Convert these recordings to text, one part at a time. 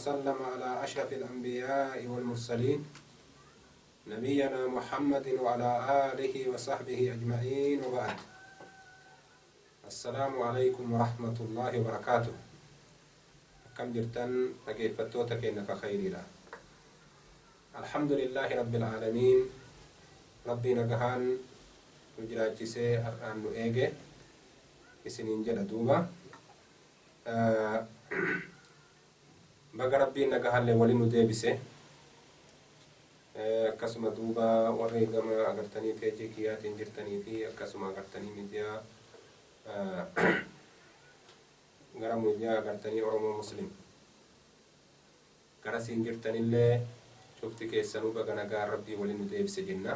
وسلم على أشرف الأنبياء والمرسلين نبينا محمد وعلى آله وصحبه أجمعين وبعد. السلام عليكم ورحمة الله وبركاته. كم جرتن تكيفتوتك إنك خير له. الحمد لله رب العالمين. ربي نجهان وجراجسي أنو إيجي إسنين جل دوبا بقى ربي نجهان لولينو ديبسه akkasuma duuba warri gama agartanii feejii kiyyaatiin jirtanii fi akkasuma agartanii miidiyaa gara miidiyaa agartanii Oromoo Muslim gara siin jirtanillee cufti keessanuu baga nagaa rabbii waliin nu deebise jenna.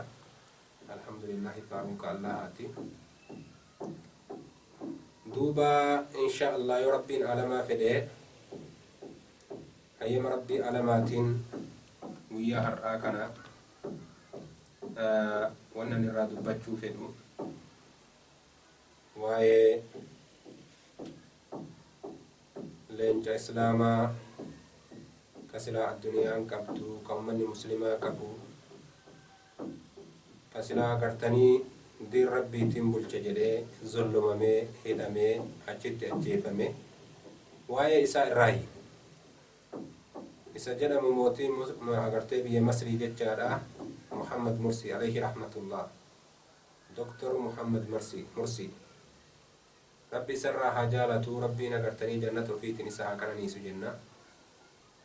Alhamdulillahi faaruka Allahaati. Duuba insha Allah yoo rabbiin alamaa fedhee hayyama rabbii alamaatiin guyyaa har'aa kana wannan irraa dubbachuu fedhu waa'ee leenca islaamaa ka silaa addunyaan qabdu ka ummanni muslimaa qabu ka silaa agartanii diin rabbiitiin bulche jedhee zollomamee hidhamee achitti ajjeefame waa'ee isaa irraayi. isa jedhamu mootii agartee biyya Masrii jechaadha Muhammad Mursi alayhi rahmatullah. Dr. Muhammad Mursi rabbi sarraa haa jaalatu rabbiin agartanii jannata ofiitiin isa haa qananiisu jenna.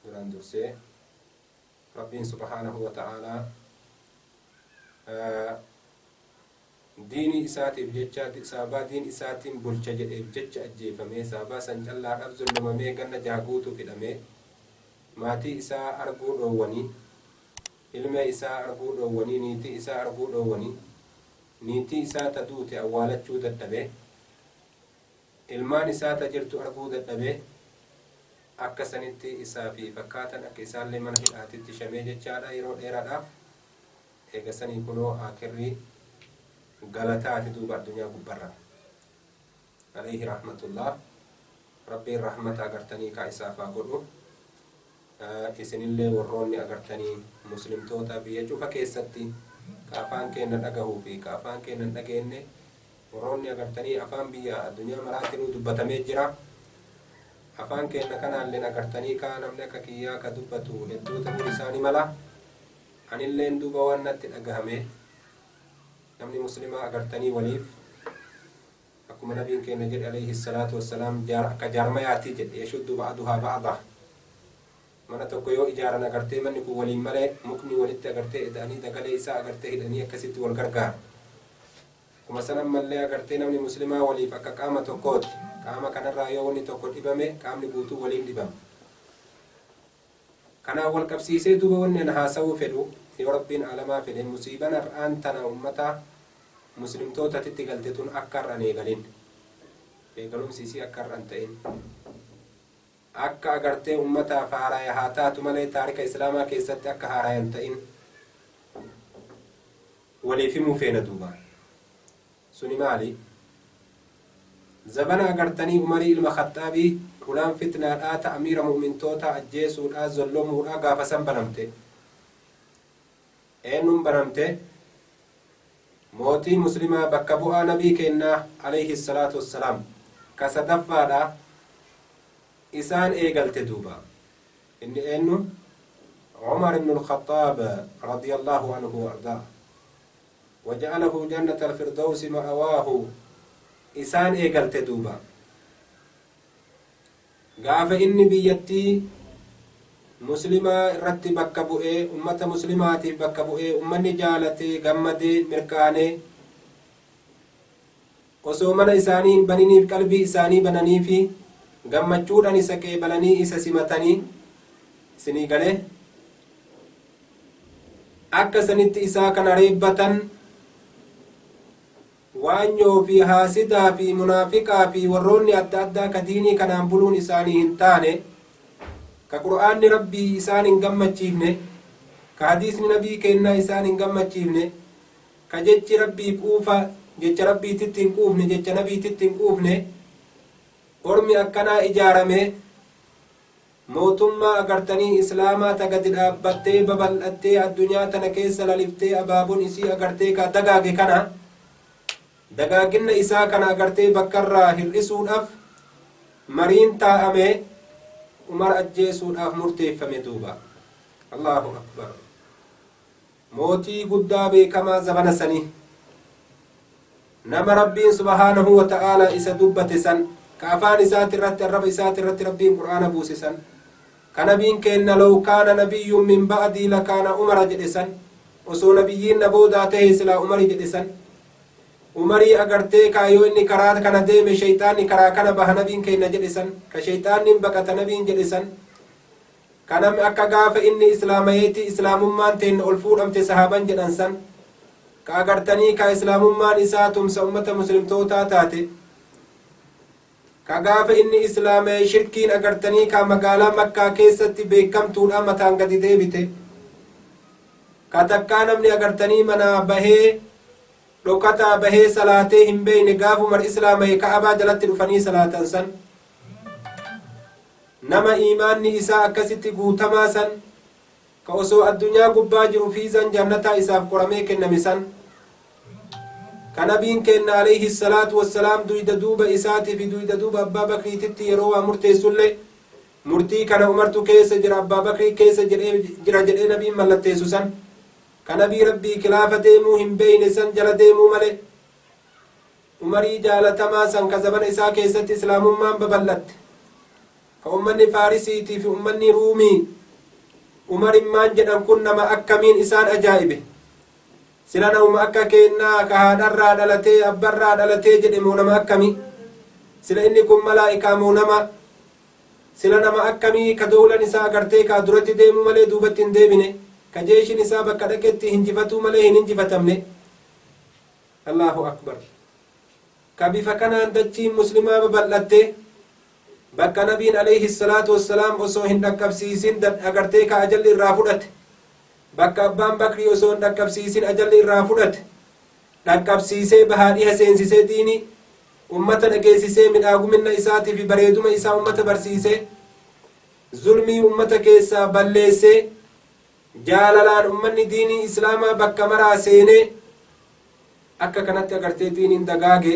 duraan dursee rabbiin subhaanahu wa ta'aalaa diini isaatiif jecha saabaa diin isaatiin bulcha jedheef jecha ajjeefamee saabaa san callaadhaaf zollomamee ganna jaaguutu fidhamee maatii isaa arguu dhoowwanii ilma isaa arguu dhoowwanii niitii isaa arguu dhoowwanii niitii isaa ta duute awwaalachuu dadhabee ilmaan isaa ta jirtu arguu dadhabee akka sanitti isaa fi fakkaatan akka isaallee mana hidhaatitti shamee jechaadha yeroo dheeraadhaaf eega sanii kunoo akirrii galataati duuba addunyaa gubbarra alayhi rahmatullah. rabbiin rahmata agartanii kaa isaaf haa godhu. isinillee warroonni agartanii muslimtoota biyya cufa keessatti ka afaan keenya dhagahuu fi ka afaan keenya hin dhageenne warroonni agartanii afaan biyya addunyaa maraatinuu dubbatamee jira. afaan keenya kanaalleen agartanii kaa namni akka kiyyaa ka dubbatu hedduu ta'uu isaanii mala anilleen duuba waan natti dhagahame namni muslimaa agartanii waliif akkuma nabiin keenya jedhe alayhi salaatu wassalaam akka jaarmayaatii jedhe yashuddu ba'duhaa ba'daa. mana tokko yoo ijaaran agartee manni kun waliin malee mukni walitti agartee eda'anii dagalee isaa agartee hidhanii akkasitti wal gargaara. Kuma sanan mallee agartee namni muslimaa waliif akka qaama tokkooti. Qaama kanarraa yoo wanni tokko dhibame qaamni guutuu waliin dhibama. Kanaan wal qabsiisee duuba wanni ana haasa'uu fedhu yoo rabbiin alamaa fedhe musiibaan har'aan tana ummata muslimtootatti galte tun akka har'an eegalin. Eegalumsiisii akka har'an ta'in. akka agartee ummataaf haaraya haa taatu malee taarika islaamaa keessatti akka haarayan ta'in waliif himuu feena duuba. suni maali zabana agartanii umarii ilma khaxaabii ulaan fitnaadhaa ta amiira mu'mintoota ajjeesuudhaa zollomuudhaa gaafa san banamte. eenyuun banamte? mootii muslimaa bakka bu'aa nabii kennaa alayhi salaatu wassalaam ka sadaffaadhaa إسان إيقلت دوبا إنه عمر بن الخطاب رضي الله عنه وأرضاه وجعله جنة الفردوس مأواه إسان إيقلت دوبا قاف إني بيتي مسلمة رتي بكبؤي أمة مسلماتي بكبؤي أمني جالتي قمدي مركاني وسومنا إساني بنيني بقلبي إساني بناني في gammachuudhaan isa qeebalanii isa simatanii isinii galee akka sanitti isaa kana reebbatan waanyoo fi haasidaa fi munaafiqaa fi warroonni adda addaa ka diinii kanaan buluun isaanii hin taane ka qur'aanni rabbii isaan hin gammachiifne ka hadiisni nabii kennaa isaan hin gammachiifne ka jechi rabbii quufa jecha rabbiititti hin quufne jecha nabiititti hin quufne ormi akkanaa ijaarame mootummaa agartanii islaamaa ta gadi dhaabbattee babal'attee addunyaa tana keessa laliftee abaaboon isii agartee ka dagaage kana dagaaginna isaa kana agartee bakkarraa hir'isuudhaaf mariin taa'ame umar ajjeesuudhaaf murteeffame duuba. Allahu akbar. mootii guddaa beekamaa zabana sanii nama rabbiin subhaanahu wa ta'aalaa isa dubbate san ka afaan isaati irratti arraba isaati irratti rabbiin qur'aana buuse san ka nabiin kenna law kaana nabiyyun min ba'dii lakaana umara jedhe san osoo nabiyyiin na boodaa tahe silaa umari jedhe san umarii agartee kaayoo inni karaa kana deeme shayxaanni karaa kana baha nabiin kenna jedhe san ka shayxaanniin baqata nabiin jedhe san kanam akka gaafa inni islaamayeeti islaamummaan teenna ol fuudhamte sahaaban jedhan san ka agartanii ka islaamummaan isaa tumsa ummata muslimtootaa taate ka gaafa inni islaamee shirkiin agartanii ka magaalaa makkaa keessatti beekamtuudha mataan gadi deebite ka takkaa namni agartanii manaa bahee dhokataa bahee salaatee hin beeyne gaafumar islaamee ka'abaa jalatti dhufanii salaatan san nama iimaanni isaa akkasitti guutamaa san ka osoo addunyaa gubbaa jiru fiizan jannataa isaaf qoramee kenname san ka nabiin kenna alayhi salaatu wassalaam duyda duuba isaatii fi duyda duuba abbaa bakriititti yeroo waa murteessullee murtii kana umartu keessa jira abbaa bakrii keessa jira jedhee nabiin mallatteessu san ka nabii rabbii kilaafa deemuu hin beeyne san jala deemuu male umarii jaalatamaa san ka zabana isaa keessatti islaamummaan babal'atte ka ummanni faarisiitii fi ummanni ruumii umarimmaan jedhan kun nama akkamiin isaan ajaa'ibe sila nama akka kennaa ka haadharraa dhalatee abbarraa dhalatee jedhe moo nama akkamii sila inni kun malaa'ikaa moo nama sila nama akkamii ka dowlan isaa agartee ka duratti deemuu malee duubatti hin deebine ka jeeshin isaa bakka dhaqetti hinjifatuu malee hin hinjifatamne. Allahu akbar. ka bifa kanaan dachiin muslimaa babal'atte bakka nabiin alayhi salaatu wassalaam osoo hin dhaqqabsiisin agartee ka ajalli irraa fudhate bakka abbaan bakrii osoo hin dhaqqabsiisin ajalli irraa fudhate dhaqqabsiisee bahaadhiha seensisee diini ummata dhageessisee midhaagumina isaatii fi bareeduma isaa ummata barsiisee zulmii ummata keessaa balleessee jaalalaan ummanni diinii islaamaa bakka maraa seenee akka kanatti agartee diiniin dagaage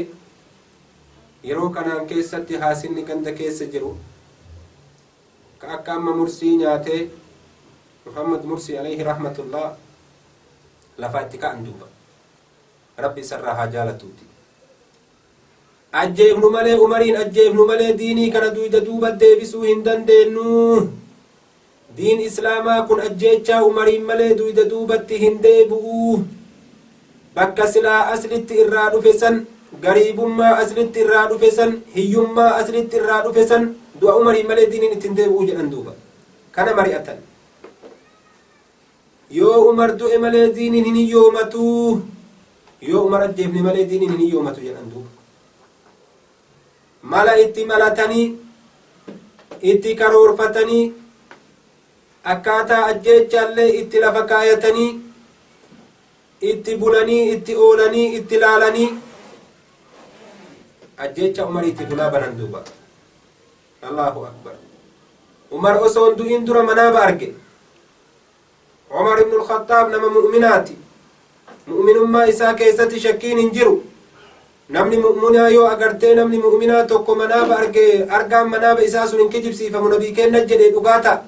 yeroo kanaan keessatti haasinni ganda keessa jiru ka akka amma mursii nyaatee muhammad mursii alayhi rahmatullah lafaa itti ka'an duuba rabbi isarraa haa jaalatuuti ajjeefnu malee umariin ajjeefnu malee diinii kana duyda duuba deebisuu hin dandeenyu diin islaamaa kun ajjeechaa umariin malee duyda duubatti hin deebi'u bakka silaa aslitti irraa dhufe san gariibummaa aslitti irraa dhufe san hiyyummaa aslitti irraa dhufe san du'a umariin malee diiniin ittiin deebi'uu jedhan duuba kana mari'atan yoo umar du'e malee diiniin hin hiyyoomatu yoo umar ajjeefne malee diiniin hin hiyyoomatu jedhan duuba mala itti malatanii itti karoorfatanii akkaataa ajjeechaallee itti lafa kaayatanii itti bulanii itti oolanii itti laalanii ajjeecha umar itti bulaa banan duuba. Allahu akbar. umar osoo hin du'in dura manaaba arge umar ibn al-khattaab nama mu'minaati mu'minummaa isaa keessatti shakkiin hin jiru namni mu'minaa yoo agartee namni mu'minaa tokko manaaba arge argaan manaaba isaa sun hin kijibsiifamu nabii kenna jedhe dhugaa ta'a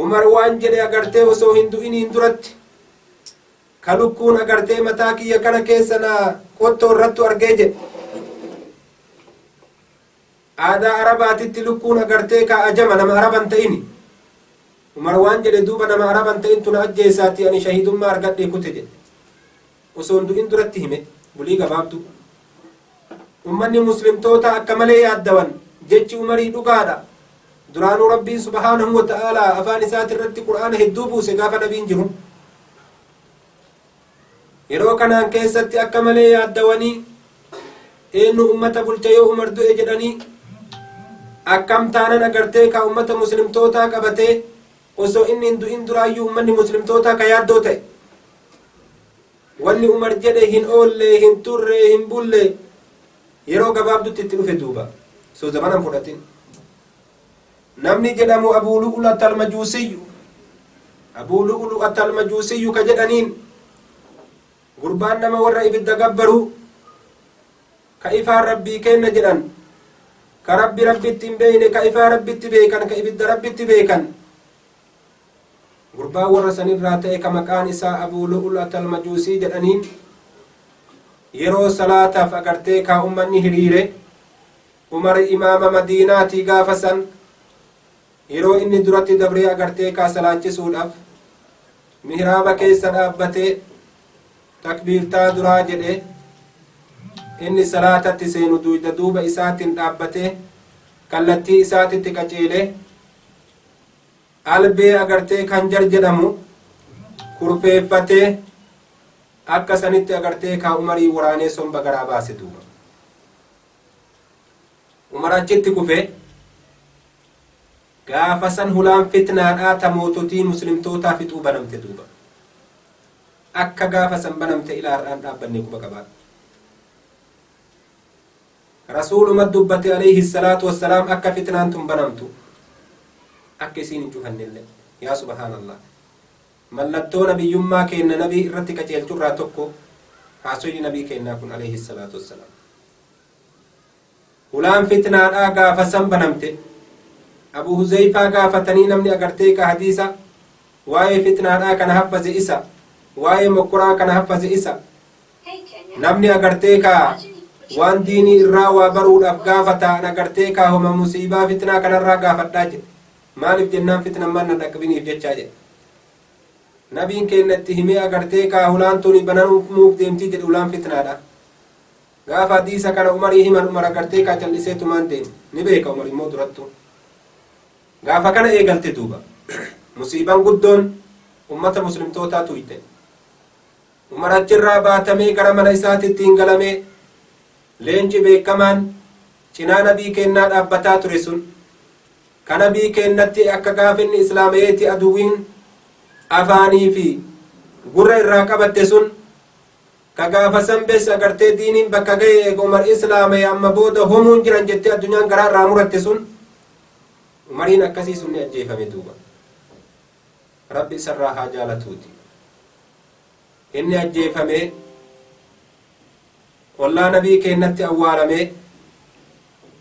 umar waan jedhe agartee osoo hin du'iniin duratti ka lukkuun agartee mataa kiyya kana keessa na qottoo irrattu argee jedhe aadaa arabaatitti lukkuun agartee ka ajama nama araban ta'ini umar waan jedhe duuba nama araban ta'in tuna ajjeesaati ani shahidummaa argadhe kute jedhe osoo hin du'in duratti hime bulii gabaabdu ummanni muslimtoota akka malee yaaddawan jechi umarii dhugaadha duraanuu rabbiin subhaanahu wa ta'aalaa afaan isaati irratti qur'aana hedduu buuse gaafa nabiin jiru yeroo kanaan keessatti akka malee yaaddawanii eenyu ummata bulcha yoo umar du'e jedhanii akkam taanan agartee ka ummata muslimtootaa qabatee osoo inni hin du'in duraayyuu ummanni muslimtootaa ka yaaddoo ta'e wanni umar jedhe hin oolle hin turre hin bulle yeroo gabaabdutti itti dhufe duuba soo zamanan fudhatin namni jedhamu Abuu Lu'lu'at al-Majuusiyyu Abuu Lu'lu'at al-Majuusiyyu ka jedhaniin gurbaan nama warra ibidda gabbaru ka ifaan rabbii kenna jedhan ka rabbitti hin beeyne ka ifaa rabbitti beekan ka ibidda rabbitti beekan gurbaa warra sanirraa ta'e ka maqaan isaa Abuu Lu'lu'at al-Majuusii jedhaniin yeroo salaataaf agartee kaa ummanni hiriire Umar imaama Madiinaatii gaafa san yeroo inni duratti dabree agartee kaa salaachisuudhaaf mihraaba keessa dhaabbatee takbiirtaa duraa jedhe inni salaatatti seenu duyda duuba isaatiin dhaabbatee kallattii isaatitti qaceelee albee agartee kan jar jedhamu kurfeeffatee akka sanitti agartee kaa Umarii waraanee somba garaa baase duuba Umar achitti kufe gaafa san hulaan fitnaadhaa ta moototii muslimtootaa fixuu banamte duuba akka gaafa san banamte ilaarraan dhaabbanne quba qabaa rasuuluma dubbate alayhi salaatu wassalaam akka fitnaan tun banamtu akka isiin hin cufannellee yaa subhaanallah mallattoo nabiyyummaa kenna nabii irratti qaceelchurraa tokko haasoyni nabii kennaa kun alayhi salaatu wassalaam hulaan fitnaadhaa gaafa san banamte Abu Huzayfaa gaafatanii namni agartee ka hadiisa waa'ee fitnaadhaa kana haffaze isa waa'ee mokkoraa kana haffaze isa namni agartee ka waan diinii irraa waa baruudhaaf gaafataan agartee ka homa musiibaa fitnaa kanarraa gaafadhaa jedhe maaliif jennaan fitnan manna dhaqqabiniif jechaa jedhe nabiin kennatti himee agartee ka hulaan tuni banamuuf deemtii jedhe hulaan fitnaadha gaafa hadiisa kana Umarii himan Umar agartee ka calliseetumaan deeme ni beeka Umar immoo durattu gaafa kana eegalte duuba musiibaan guddoon ummata muslimtootaa tuyte Umar achirraa baatamee gara mana isaatitti hin galamee leenci beekamaan cinaa nabii kennaa dhaabbataa ture sun ka nabii kennatti akka gaafinni islaamayeeti aduwiin afaanii fi gurra irraa qabatte sun ka gaafa san bees agartee diiniin bakka ga'e eega Umar islaamee amma booda homuun jiran jettee addunyaan garaa irraa muratte sun Umariin akkasii sun ni ajjeefame duuba rabbi isarraa haa jaalatuuti inni ajjeefame ollaa nabii kennatti awwaalame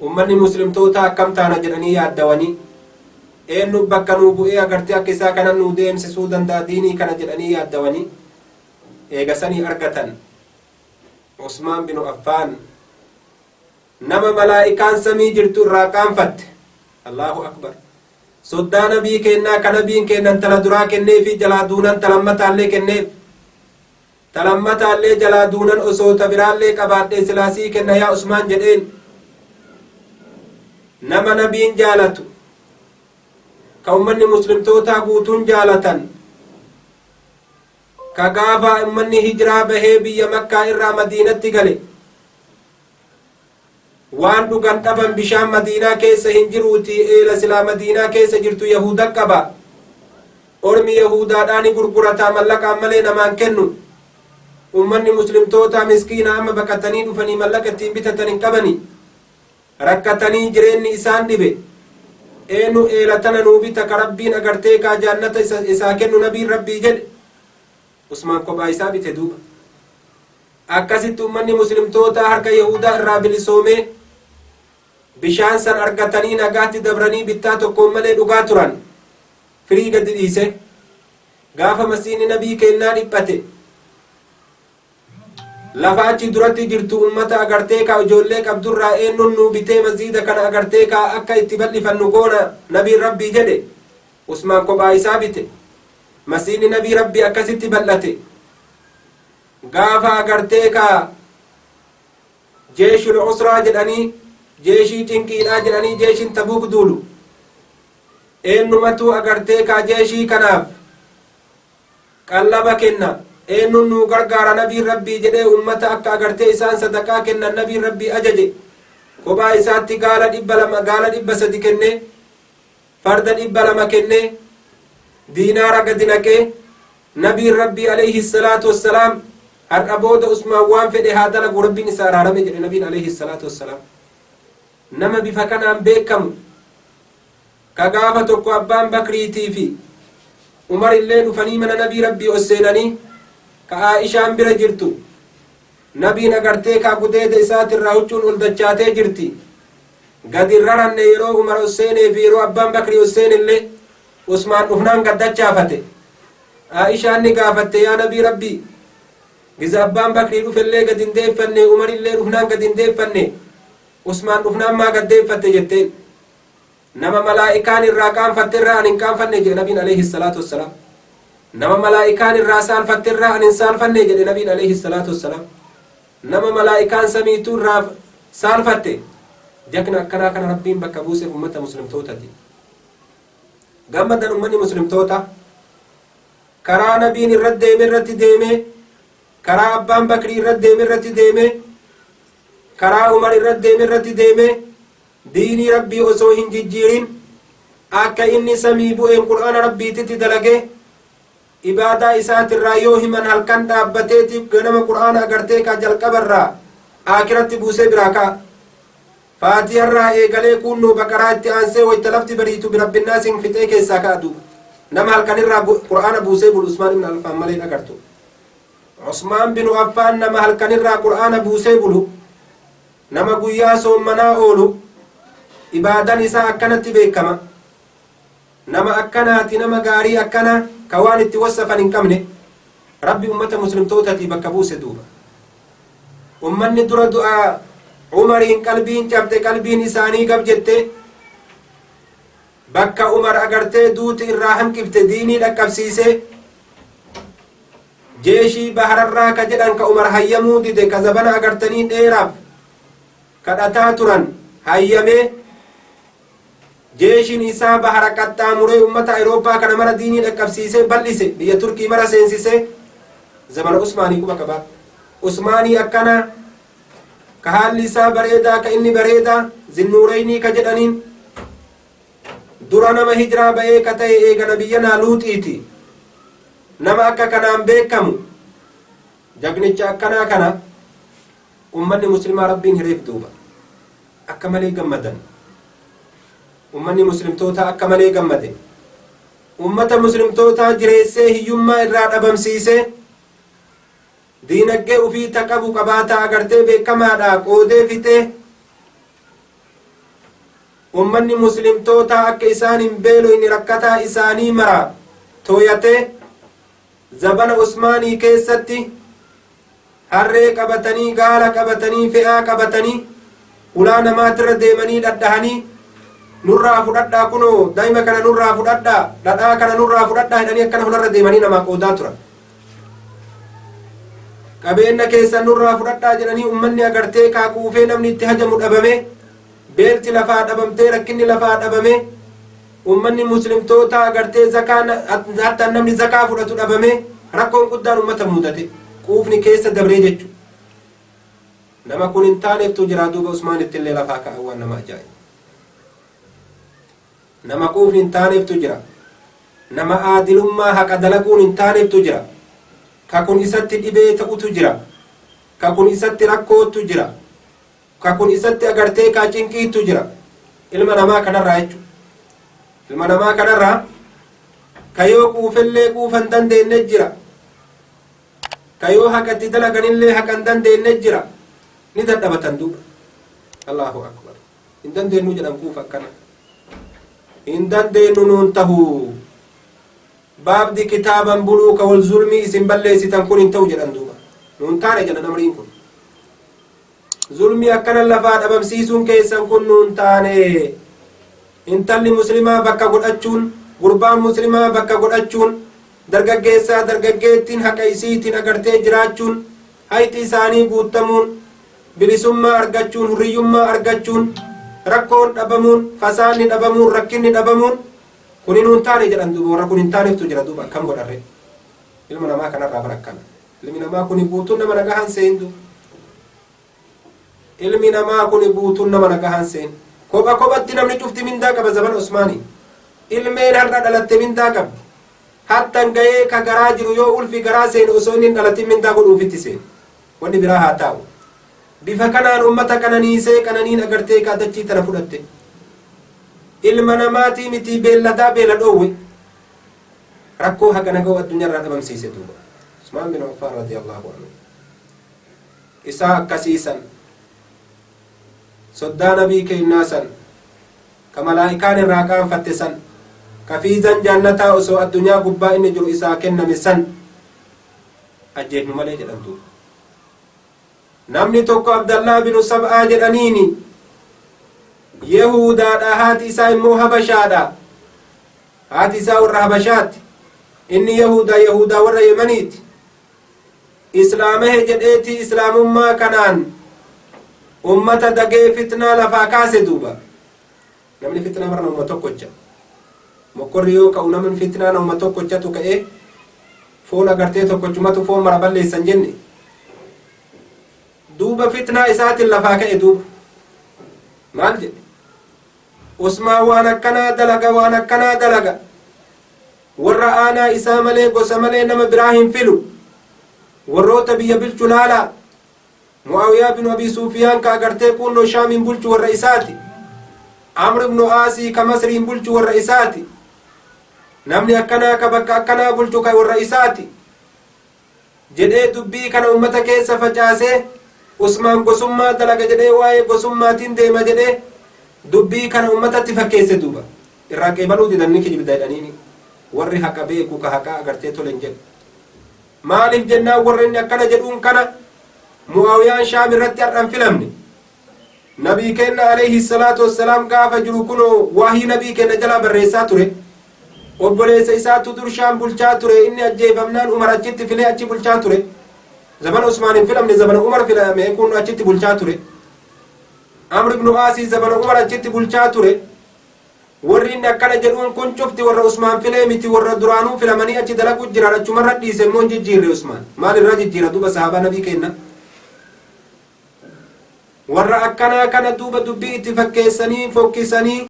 ummanni muslimtoota akkam taana jedhanii yaaddawanii eenyu bakka nuu bu'ee agartee akka isaa kana nuu deemsisuu danda'a diinii kana jedhanii yaaddawanii eegasanii argatan Usmaan bin Affaan nama malaa'ikaan samii jirtu irraa qaanfatte Allahu akbar soddaa nabii kennaa ka nabiin kennan tala duraa kennee fi jalaa duunan talammataallee kenneef talammataallee jalaa duunan osoo tabiraallee qabaadhee silaasii kenna yaa Usmaan jedheen nama nabiin jaalatu ka ummanni muslimtootaa guutuun jaalatan ka gaafa ummanni hijiraa bahee biyya Makkaa irraa Madiinatti gale waan dhugan dhaban bishaan Madiinaa keessa hin jiruuti eela silaa Madiinaa keessa jirtu Yahuda qaba ormi Yahudaadhaani gurgurataa mallaqaan malee namaan kennu ummanni muslimtoota miskiina amma baqatanii dhufanii mallaqa ittiin bitatan hin qabani rakkatanii jireenni isaan dhibe eenyu eela tana nuu bita ka rabbiin agartee kaa jaannata isaa kennu nabiin rabbii jedhe Usmaan kophaa isaa bite duuba akkasitti ummanni muslimtoota harka Yahudaa irraa bilisoomee bishaan san argatanii nagaatti dabranii bittaa tokkoon malee dhugaa turan firii gadi dhiise gaafa masiini nabii kennaa dhiphate lafa achi duratti jirtu ummata agartee kaa ijoollee qabdurraa eenyuun nuu bitee masjiida kana agartee kaa akka itti bal'ifannu goona nabiin rabbii jedhe Usmaan kophaa isaa bite masiini nabii rabbii akkasitti bal'ate gaafa agartee kaa jeeshul usraa jedhanii jeeshii cinqiidhaa jedhanii jeeshiin Tabuuk duulu eenyumatu agartee kaa jeeshii kanaaf qallaba kenna eenyuun nuu gargaara nabiin rabbii jedhee ummata akka agartee isaan sadaqaa kennan nabiin rabbii ajaje kophaa isaatti gaala 200 gaala 300 kennee farda 200 kennee diinaara gadi naqee nabiin rabbii alayhi salaatu wassalaam har'a booda Usmaan waan fedhe haa dalagu rabbiin isaa araarame jedhe nabiin alayhi salaatu wassalaam nama bifa kanaan beekamu كغافة تكو أبان بكري تيفي عمر الليل فني من نبي ربي أسينني كعائشة بira jirtu nabiin agartee ka gudeeda isaati irraa huccuun ol dachaatee jirti gadi raranne yeroo umar Huseenee fi yeroo abbaan bakri Huseen illee Usmaan dhufnaan gaddachaafate Aishaan ni gaafatte yaa nabii rabbii giza abbaan bakri dhufellee gadi hin deeffanne umar illee dhufnaan gadi hin deeffanne Usmaan dhufnaan maa gaddeeffatte jetteen nama malaa'ikaan irraa qaanfatte irraa ani hin qaanfanne jedhe nabiin alayhi salaatu wassalaam nama malaa'ikaan irraa saalfatte irraa ani hin saalfanne jedhe nabiin alayhi salaatu wassalaam nama malaa'ikaan samiituu irraa saalfatte jakna akkanaa kana rabbiin bakka buuseef ummata muslimtootati gammadan ummanni muslimtoota karaa nabiin irratti deeme karaa abbaan bakrii irratti deeme karaa umar irratti deeme diinii rabbii osoo hin jijjiirin akka inni samii bu'een qur'aana rabbiititti dalage ibaadaa isaatirraa yoo himan halkan dhaabbateetiif ganama qur'aana agartee ka jalqabarraa aakiratti buusee biraa ka'a faatiharraa eegalee kunnuu baqaraa itti aansee wayta lafti bariitu birabbinaasin fixee keessaa ka'a duuba nama halkanirraa qur'aana buusee bulu Usmaan ibn Affaan malee agartu Usmaan binu Affaan nama halkanirraa qur'aana buusee bulu nama guyyaa soommanaa oolu ibaadan isaa akkanatti beekama nama akkanaati nama gaarii akkana ka waan itti wasafan hin qabne rabbi ummata muslimtootati bakka buuse duuba ummanni dura du'a umariin qalbiin cabde qalbiin isaanii gab jette bakka umar agartee duuti irraa hanqifte diinii dhaqqabsiise jeeshii bahararraa ka jedhan ka umar hayyamuu dide ka zabana agartanii dheeraaf kadhataa turan hayyamee jeeshin isaa bahara qaxxaamuree ummata Awurooppaa kana mara diinii dhaqqabsiisee bal'ise biyya Turkii mara seensise zamana Usmaanii quba qaba Usmaanii akkana ka haalli isaa bareedaa ka inni bareedaa zinnuureynii ka jedhaniin dura nama hijiraa ba'ee ka ta'e eega nabiyyanaa Luuxiiti nama akka kanaan beekamu jagnicha akkanaa kana ummanni muslimaa rabbiin hireef duuba akka malee gammadan ummanni muslimtoota akka malee gammade ummata muslimtoota jireessee hiyyummaa irraa dhabamsiise diinagdee ufii taqabu qabaataa agartee beekamaadha qoodee fixee ummanni muslimtoota akka isaan hin beeloyne rakkataa isaanii mara tooyatee zabana Usmaanii keessatti harree qabatanii gaala qabatanii fe'aa qabatanii ulaa namaatirra deemanii dhadhahanii nurraa fudhadhaa kunoo daa'ima kana nurraa fudhadhaa dhadhaa kana nurraa fudhadhaa jedhanii akkana hunarra deemanii namaa qoodaa turan qabeenya keessan nurraa fudhadhaa jedhanii ummanni agartee kaakuufee namni itti hajamu dhabame beelti lafaa dhabamtee rakkinni lafaa dhabame ummanni muslimtoota agartee zakaan hatta namni zakaa fudhatu dhabame rakkoon guddaan ummata mudate quufni keessa dabree jechu nama kun hin taaneeftu jira duuba Usmaanitti illee lafaa kaa'an waan nama ajaa'iba nama quufni hin taaneeftu jira nama aadilummaa haqa dalaguun hin taaneeftu jira ka kun isatti dhibee ta'utu jira ka kun isatti rakkootu jira ka kun isatti agartee kaa cinqiitu jira ilma namaa kanarraa jechu ilma namaa kanarraa ka yoo quufellee quufan dandeenye jira ka yoo haqatti dalaganillee haqan dandeenye jira ni dadhabatan duuba Allahu akbar hin dandeenyu jedhan quufa akkana hin dandeenyu nuun tahu baabdi kitaaban buluu ka wal zulmii isin balleessitan kun hin ta'u jedhan duuba nuun taane jedhan amriin kun zulmii akkana lafaa dhabamsiisuun keessan kun nuun taane intalli muslimaa bakka godhachuun gurbaan muslimaa bakka godhachuun dargaggeessaa dargaggeettiin haqa isiitiin agartee jiraachuun hayti isaanii guuttamuun bilisummaa argachuun hurriyyummaa argachuun rakkoon dhabamuun fasaanni dhabamuun rakkinni dhabamuun kun hin taane jedhan duuba warra kun hin taaneeftu jira duuba akkam godharre ilma namaa kanarraa barakkana ilmi namaa kun guutuun nama nagahan seendu ilmi namaa kun guutuun nama nagahan seen kopha kophatti namni cufti mindaa qaba zaman Usmaanii ilmeen har'a dhalatte mindaa qabdi hattan ga'ee ka garaa jiru yoo ulfi garaa seen osoo inni dhalatin mindaa godhuufitti seen wanni biraa haa taa'u bifa kanaan ummata qananiisee qananiin agartee kaadachii tana fudhatte ilma namaatii miti beelladaa beela dhoowwe rakkoo hagana ga'u addunyaarraa dhabamsiise duuba Usmaan bin Affaan radiyallahu anhu isaa akkasiisan soddaa nabii keenyaa san ka malaa'ikaan irraa qaanfatte san ka fiizan jannataa osoo addunyaa gubbaa inni jiru isaa kenname san ajjeefnu malee jedhamtu namni tokko Abdallah bin Sab'aa jedhaniini Yahudaadha haati isaa immoo Habashaadha haati isaa warra Habashaatti inni Yahudaa warra Yemaniiti islaamahe jedheeti islaamummaa kanaan ummata dagee fitnaa lafaa kaase duuba namni fitnaa marna umma tokkocha mokkorri yoo ka'u namni fitnaa umma tokkochatu ka'e foon agartee tokkochumatu foon mara balleessan jenne duuba fitnaa isaatiin lafaa ka'e duuba maal jedhe Usmaan waan akkanaa dalaga warra aanaa isaa malee gosa malee nama biraa hin filu warroota biyya bilchu laalaa Mu'aawiyaa bin Abii Sufyaan ka agartee kunnoo Shaamiin bulchu warra isaati Amr ibn Aasii ka Masriin bulchu warra isaati namni akkanaa ka bakka akkanaa bulchu ka warra isaati jedhee dubbii kana ummata keessa facaasee Usmaan gosummaa dalaga jedhee waa'ee gosummaatiin deema jedhee dubbii kana ummatatti fakkeesse duuba irraa qeebaluu didanni kijibda jedhaniini warri haqa beeku ka haqaa agartee tolen jedhu maaliif jennaan warri inni akkana jedhuun kana Mu'aawiyaan Shaam irratti har'an filamne nabii keenya alayhi salaatu wassalaam gaafa jiru kunoo waahii nabii keenya jalaa barreessaa ture obboleessa isaatu dur Shaam bulchaa ture inni ajjeefamnaan Umar achitti filee achi bulchaa ture zamana Usmaan hin filamne zamana Umar filame kun achitti bulchaa ture Amr ibn Aasii zamana Umar achitti bulchaa ture warri inni akkana jedhuun kun cufti warra Usmaan filee miti warra duraanuu filamanii achi dalagu jiran achumarra dhiise immoo hin jijjiirre Usmaan maal irraa jijjiira duuba sahaabaa nabii keenya warra akkanaa kana duuba dubbii itti fakkeessanii fokkisanii